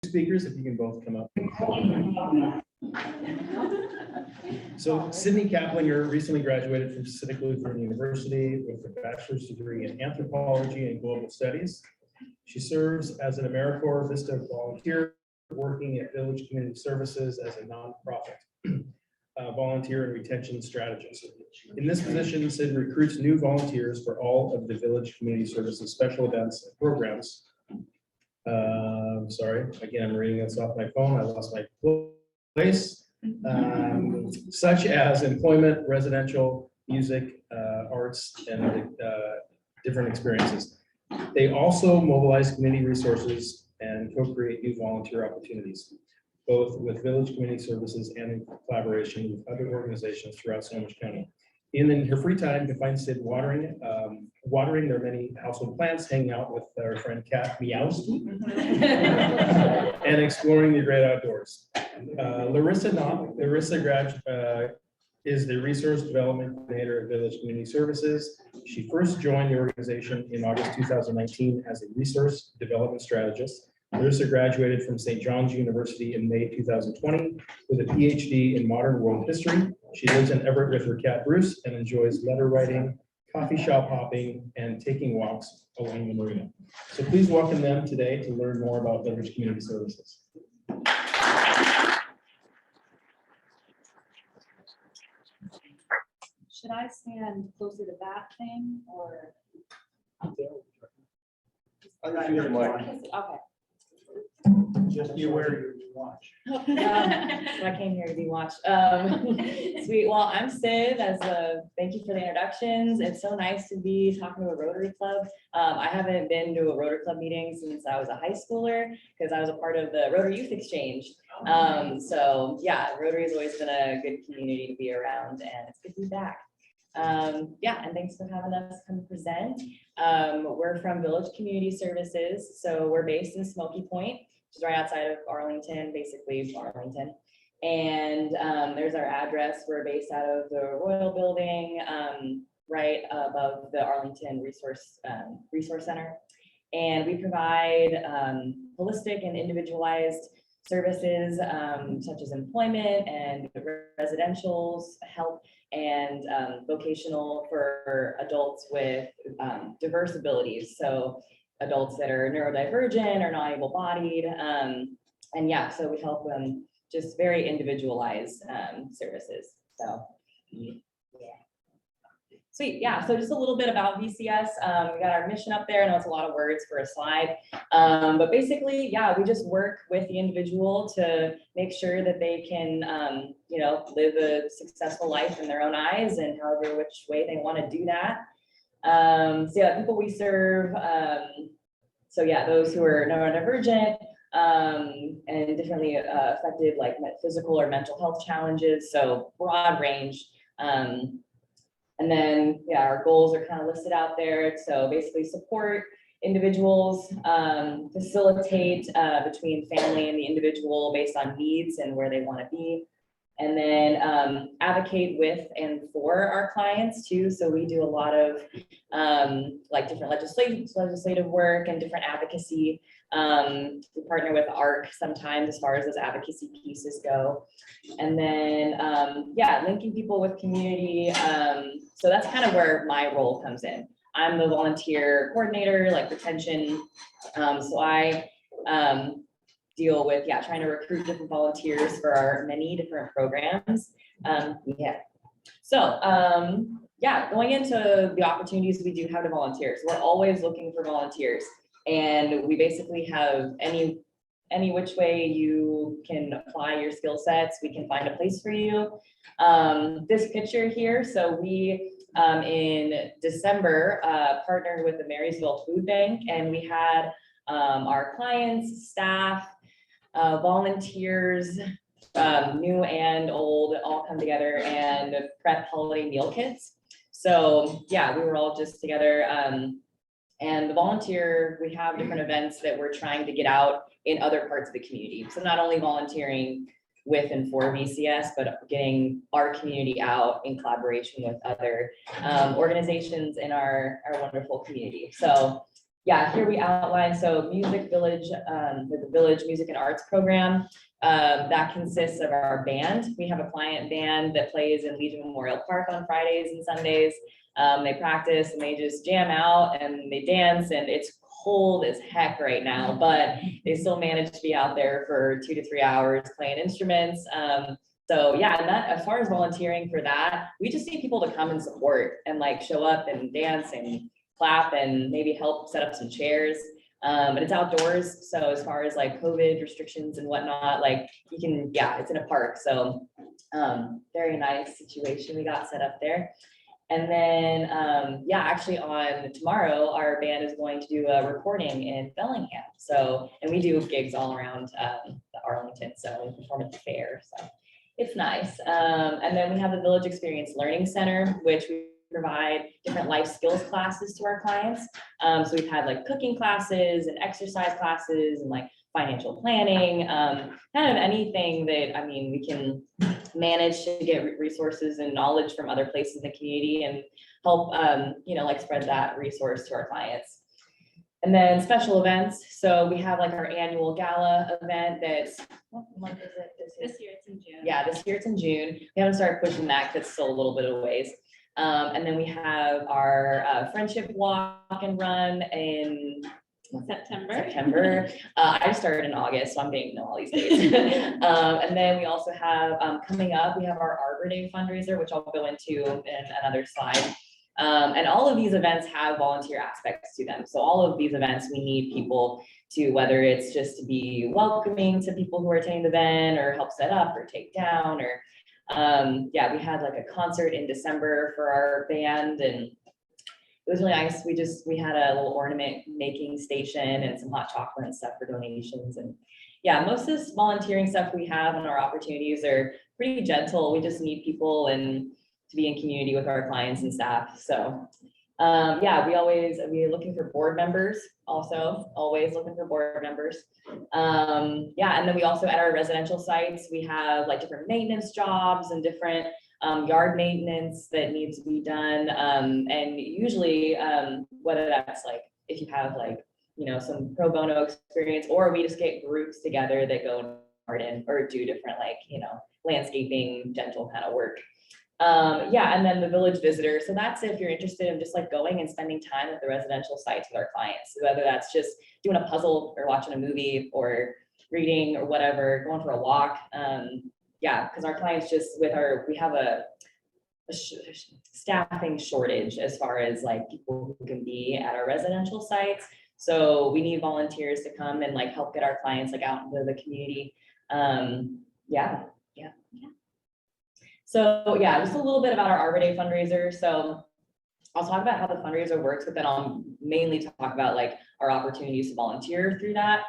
speakers, if you can both come up. So Sidney Kaplinger recently graduated from Pacific Lutheran University with a bachelor's degree in anthropology and global studies. She serves as an AmeriCorps Vista volunteer, working at Village Community Services as a nonprofit volunteer and retention strategist. In this position, Sid recruits new volunteers for all of the Village Community Services special events and programs. Sorry, again, I'm reading this off my phone. I lost my place. Such as employment, residential, music, arts, and different experiences. They also mobilize community resources and co-create new volunteer opportunities, both with Village Community Services and in collaboration with other organizations throughout Snohomish County. In her free time, you can find Sid watering their many household plants, hanging out with our friend Kat Miowski, and exploring the great outdoors. Larissa Knapp, is the Resource Development Coordinator at Village Community Services. She first joined the organization in August 2019 as a Resource Development Strategist. Larissa graduated from St. John's University in May 2020 with a PhD in Modern World History. She lives in Everett with her cat Bruce and enjoys letter writing, coffee shop hopping, and taking walks along the marina. So please welcome them today to learn more about Village Community Services. Should I stand closer to that thing or? Okay. Just be aware you watch. I came here to be watched. Sweet. Well, I'm Sid. Thank you for the introductions. It's so nice to be talking to a Rotary Club. I haven't been to a Rotary Club meeting since I was a high schooler because I was a part of the Rotary Youth Exchange. So yeah, Rotary has always been a good community to be around, and it's good to be back. Yeah, and thanks for having us come present. We're from Village Community Services, so we're based in Smoky Point, which is right outside of Arlington, basically Arlington. And there's our address. We're based out of the Royal Building, right above the Arlington Resource Center. And we provide holistic and individualized services such as employment and residentials, help, and vocational for adults with diverse abilities. So adults that are neurodivergent or not able-bodied. And yeah, so we help them just very individualized services. So yeah. Sweet, yeah, so just a little bit about VCS. We got our mission up there. I know it's a lot of words for a slide, but basically, yeah, we just work with the individual to make sure that they can, you know, live a successful life in their own eyes and however which way they want to do that. So yeah, people we serve, so yeah, those who are neurodivergent and differently affected, like physical or mental health challenges, so broad range. And then, yeah, our goals are kind of listed out there. So basically support individuals, facilitate between family and the individual based on needs and where they want to be. And then advocate with and for our clients too. So we do a lot of like different legislative work and different advocacy. We partner with ARC sometimes as far as those advocacy pieces go. And then, yeah, linking people with community. So that's kind of where my role comes in. I'm the volunteer coordinator, like retention. So I deal with, yeah, trying to recruit different volunteers for our many different programs. Yeah. So, yeah, going into the opportunities we do have to volunteers, we're always looking for volunteers. And we basically have any which way you can apply your skill sets, we can find a place for you. This picture here, so we in December partnered with the Marysville Food Bank, and we had our clients, staff, volunteers, new and old, all come together and prep holiday meal kits. So yeah, we were all just together. And the volunteer, we have different events that we're trying to get out in other parts of the community. So not only volunteering with and for VCS, but getting our community out in collaboration with other organizations in our wonderful community. So yeah, here we outline, so Music Village, the Village Music and Arts Program, that consists of our band. We have a client band that plays in Legion Memorial Park on Fridays and Sundays. They practice and they just jam out and they dance, and it's cold as heck right now, but they still manage to be out there for 2 to 3 hours playing instruments. So yeah, and that, as far as volunteering for that, we just need people to come and support and like show up and dance and clap and maybe help set up some chairs. But it's outdoors. So as far as like COVID restrictions and whatnot, like you can, yeah, it's in a park. So very nice situation we got set up there. And then, yeah, actually on tomorrow, our band is going to do a recording in Bellingham. So, and we do gigs all around the Arlington, so we perform at the fair. So it's nice. And then we have the Village Experience Learning Center, which we provide different life skills classes to our clients. So we've had like cooking classes and exercise classes and like financial planning, kind of anything that, I mean, we can manage to get resources and knowledge from other places in the community and help, you know, like spread that resource to our clients. And then special events. So we have like our annual gala event that's, what month is it? This year it's in June. Yeah, this year it's in June. We haven't started pushing that because it's still a little bit of ways. And then we have our friendship walk and run in September. I started in August, so I'm getting to know all these dates. And then we also have coming up, we have our Arbor Day fundraiser, which I'll go into in another slide. And all of these events have volunteer aspects to them. So all of these events, we need people to, whether it's just to be welcoming to people who are attending the event or help set up or take down, or yeah, we had like a concert in December for our band, and it was really nice. We had a little ornament making station and some hot chocolate and stuff for donations. And yeah, most of this volunteering stuff we have and our opportunities are pretty gentle. We just need people and to be in community with our clients and staff. So yeah, we're looking for board members also, always looking for board members. Yeah, and then we also, at our residential sites, we have like different maintenance jobs and different yard maintenance that needs to be done. And usually, whether that's like, if you have like, you know, some pro bono experience, or we just get groups together that go and garden or do different, like, you know, landscaping, gentle kind of work. Yeah, and then the village visitor. So that's if you're interested in just like going and spending time at the residential sites with our clients, whether that's just doing a puzzle or watching a movie or reading or whatever, going for a walk. Yeah, because our clients just we have a staffing shortage as far as like people who can be at our residential sites. So we need volunteers to come and like help get our clients like out into the community. Yeah. So yeah, just a little bit about our Arbor Day fundraiser. So I'll talk about how the fundraiser works, but then I'll mainly talk about like our opportunities to volunteer through that.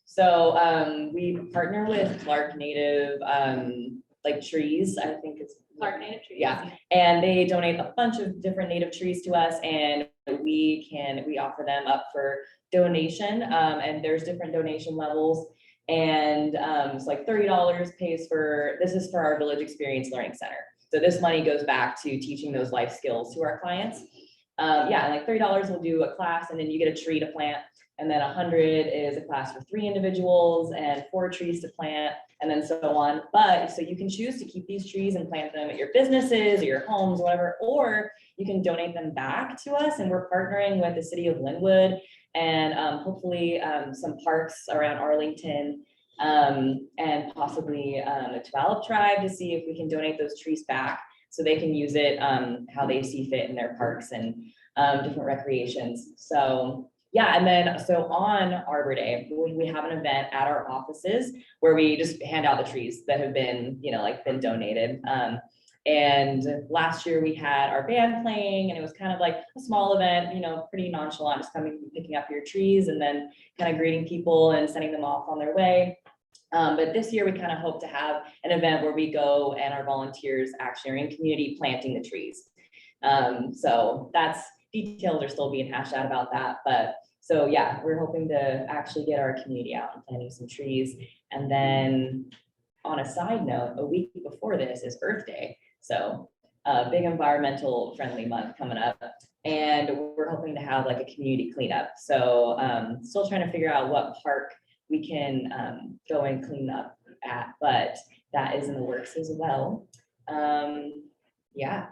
So we partner with Clark Native like trees, I think it's Clark Native Trees. Yeah, and they donate a bunch of different native trees to us, and we offer them up for donation. And there's different donation levels. And it's like $30 pays for, this is for our Village Experience Learning Center. So this money goes back to teaching those life skills to our clients. Yeah, and like $30 will do a class, and then you get a tree to plant. And then 100 is a class for 3 individuals and 4 trees to plant, and then so on. But so you can choose to keep these trees and plant them at your businesses or your homes, whatever, or you can donate them back to us. And we're partnering with the city of Linwood and hopefully some parks around Arlington, and possibly a Tulalip tribe to see if we can donate those trees back so they can use it how they see fit in their parks and different recreations. So yeah, and then so on Arbor Day, we have an event at our offices where we just hand out the trees that have been, you know, like been donated. And last year we had our band playing, and it was kind of like a small event, you know, pretty nonchalant, just coming, picking up your trees and then kind of greeting people and sending them off on their way. But this year we kind of hope to have an event where we go and our volunteers actually are in community planting the trees. So that's, details are still being hashed out about that. But so yeah, we're hoping to actually get our community out and planting some trees. And then on a side note, a week before this is Earth Day. So big environmental friendly month coming up. and we're hoping to have like a community cleanup. So still trying to figure out what park we can go and clean up at, but that is in the works as well. Yeah.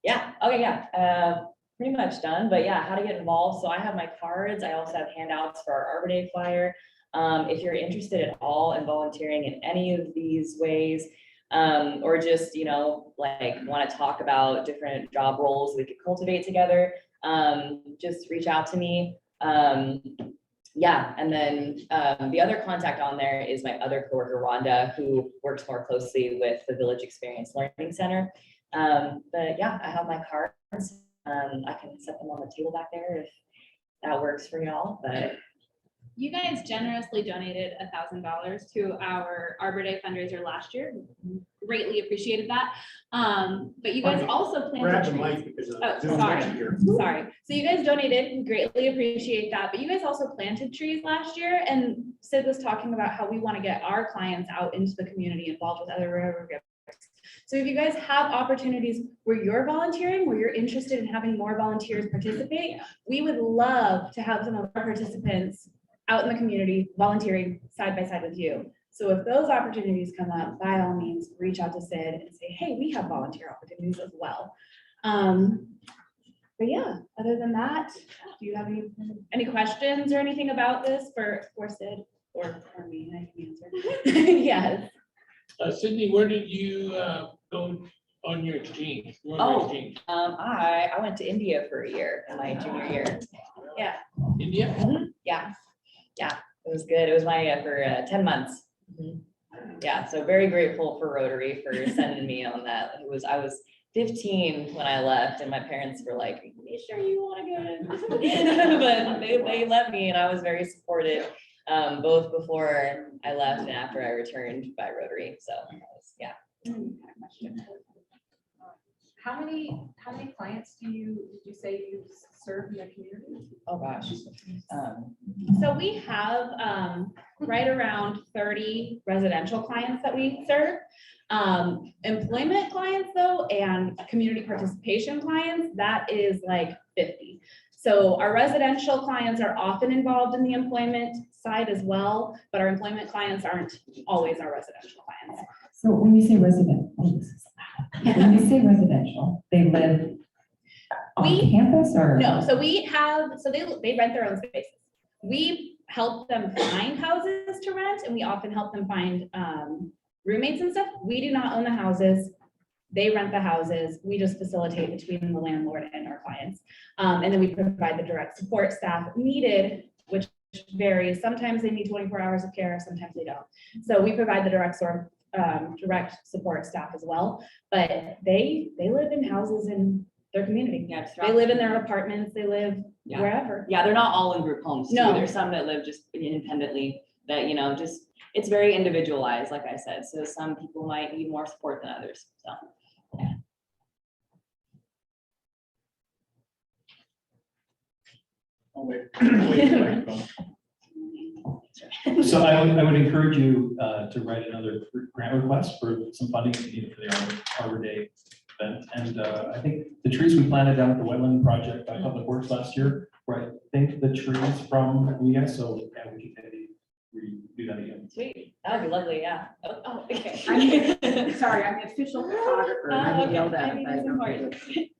Yeah, okay, yeah, pretty much done, but yeah, how to get involved. So I have my cards. I also have handouts for our Arbor Day flyer. If you're interested at all in volunteering in any of these ways, or just, you know, like want to talk about different job roles we could cultivate together, just reach out to me. Yeah, and then the other contact on there is my other coworker, Rhonda, who works more closely with the Village Experience Learning Center. But yeah, I have my cards. I can set them on the table back there if that works for y'all, but. You guys generously donated $1,000 to our Arbor Day fundraiser last year. Greatly appreciated that. But you guys also Grab planted the trees. mic because of Oh, Zoom sorry. next year. Sorry. So you guys donated, greatly appreciate that. But you guys also planted trees last year, and Sid was talking about how we want to get our clients out into the community, involved with other river givers. So if you guys have opportunities where you're volunteering, where you're interested in having more volunteers participate, we would love to have some of our participants out in the community volunteering side by side with you. So if those opportunities come up, by all means, reach out to Sid and say, hey, we have volunteer opportunities as well. But yeah, other than that, do you have any questions or anything about this for Sid or me? I can answer. Yes. Sidney, where did you go on your exchange? You were on your Oh, exchange? I went to India for a year in my junior year. Yeah. India? Yeah, yeah, it was good. It was my for 10 months. Yeah, so very grateful for Rotary for sending me on that. I was 15 when I left, and my parents were like, "Are you sure you want to go?" But they let me, and I was very supportive, both before I left and after I returned by Rotary. So yeah. How many clients did you say you serve in the community? Oh gosh. So we have right around 30 residential clients that we serve. Employment clients though, and community participation clients, that is like 50. So our residential clients are often involved in the employment side as well, but our employment clients aren't always our residential clients. So when you say resident, when you say residential, they live on campus or? No, so we have, so they rent their own spaces. We help them find houses to rent, and we often help them find roommates and stuff. We do not own the houses. They rent the houses. We just facilitate between the landlord and our clients. And then we provide the direct support staff needed, which varies. Sometimes they need 24 hours of care, sometimes they don't. So we provide the direct support staff as well, but they live in houses in their community. Yeah, They live in their apartments, they live Yeah. wherever. Yeah, they're not all in group homes too. No. There's some that live just independently that, you know, just, it's very individualized, like I said. So some people might need more support than others, so. Yeah. Oh, wait. So I would encourage you to write another grant request for some funding if you need it for the Arbor Day event. And I think the trees we planted down at the wetland project by Public Works last year, where I think the trees from you guys, so yeah, we can maybe redo that again. Sweet, that would be lovely, yeah. Oh, okay. Sorry, I'm the official photographer. Oh, I'm okay. yelled at I mean, if I it's don't do important. it.